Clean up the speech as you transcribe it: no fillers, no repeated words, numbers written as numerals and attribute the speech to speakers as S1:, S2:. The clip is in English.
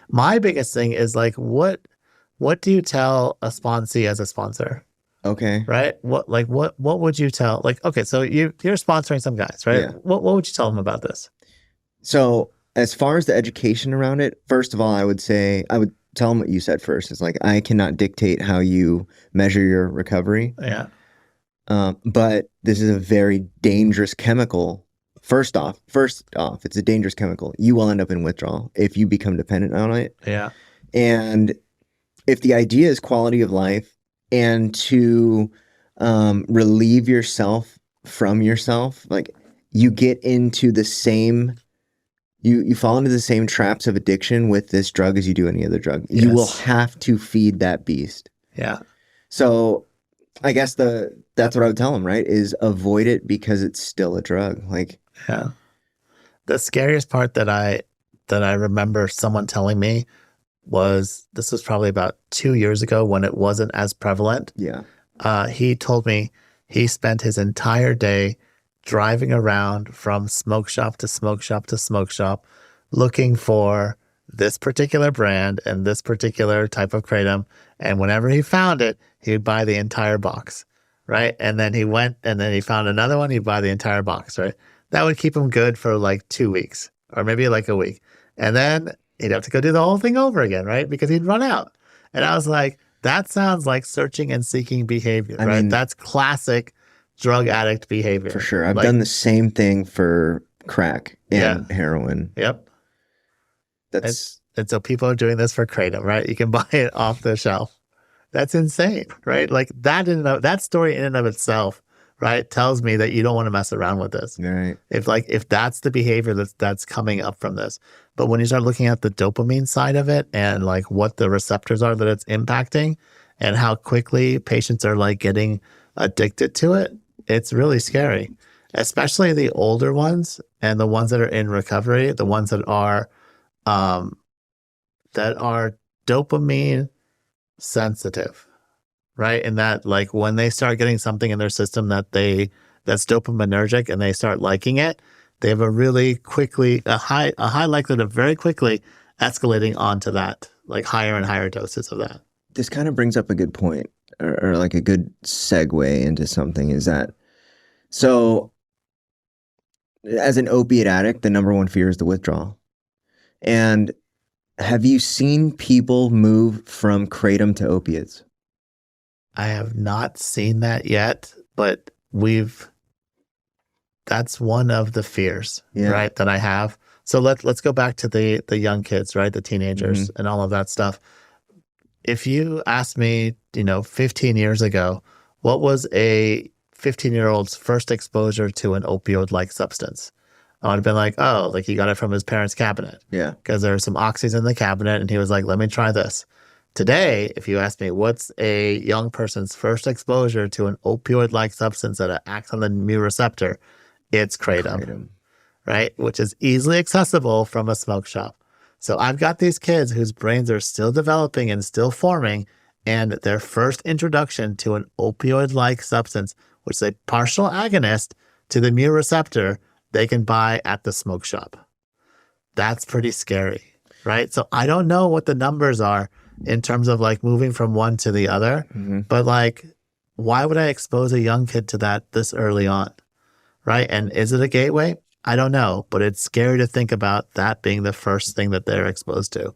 S1: My biggest thing is like, what do you tell a sponsee as a sponsor?
S2: Okay.
S1: Right? What would you tell? Like, okay, so you're sponsoring some guys, right?
S2: Yeah.
S1: What would you tell them about this?
S2: So as far as the education around it, first of all, I would say I would tell them what you said first. It's like I cannot dictate how you measure your recovery.
S1: Yeah.
S2: But this is a very dangerous chemical. First off, it's a dangerous chemical. You will end up in withdrawal if you become dependent on it.
S1: Yeah.
S2: And if the idea is quality of life and to relieve yourself from yourself, like you get into the same, you fall into the same traps of addiction with this drug as you do any other drug. You will
S1: Yes.
S2: have to feed that beast.
S1: Yeah.
S2: So I guess that's what I would tell them, right? Is avoid it because it's still a drug. Like,
S1: Yeah. The scariest part that I remember someone telling me was this was probably about 2 years ago when it wasn't as prevalent.
S2: yeah,
S1: He told me he spent his entire day driving around from smoke shop to smoke shop to smoke shop looking for this particular brand and this particular type of kratom. And whenever he found it, he would buy the entire box, right? And then he went and then he found another one, he'd buy the entire box, right? That would keep him good for like 2 weeks or maybe like a week. And then he'd have to go do the whole thing over again, right? Because he'd run out. And I was like, that sounds like searching and seeking behavior,
S2: I
S1: right?
S2: mean,
S1: That's classic drug addict
S2: for
S1: behavior.
S2: sure. I've
S1: Like,
S2: done the same thing for crack
S1: yeah,
S2: and heroin.
S1: yep. And,
S2: That's
S1: and so people are doing this for kratom, right? You can buy it off the shelf. That's insane, right? Like that story in and of itself, right, tells me that you don't want to mess around with this.
S2: right.
S1: If that's the behavior that's coming up from this. But when you start looking at the dopamine side of it and like what the receptors are that it's impacting and how quickly patients are like getting addicted to it, it's really scary. Especially the older ones and the ones that are in recovery, the ones um that are dopamine sensitive, right? And that like when they start getting something in their system that's dopaminergic and they start liking it, they have a really quickly a high likelihood of very quickly escalating onto that, like higher and higher doses of that.
S2: This kind of brings up a good point or like a good segue into something is that so as an opiate addict, the number one fear is the withdrawal. And have you seen people move from kratom to opiates?
S1: I have not seen that yet, but we've that's one of the fears,
S2: Yeah.
S1: right, that I have. So let's go back to the young kids, right, the teenagers
S2: hmm
S1: and all of that stuff. If you asked me, 15 years ago, what was a 15-year-old's first exposure to an opioid-like substance? I would have been like, oh, like he got it from his parents' cabinet
S2: Yeah.
S1: because there were some oxys in the cabinet, and he was like, let me try this. Today, if you ask me, what's a young person's first exposure to an opioid-like substance that acts on the mu receptor? It's kratom,
S2: Kratom.
S1: right? Which is easily accessible from a smoke shop. So I've got these kids whose brains are still developing and still forming, and their first introduction to an opioid-like substance, which is a partial agonist to the mu receptor, they can buy at the smoke shop. That's pretty scary, right? So I don't know what the numbers are in terms of like moving from one to the other,
S2: hmm
S1: but like, why would I expose a young kid to that this early on? Right. And is it a gateway? I don't know, but it's scary to think about that being the first thing that they're exposed to.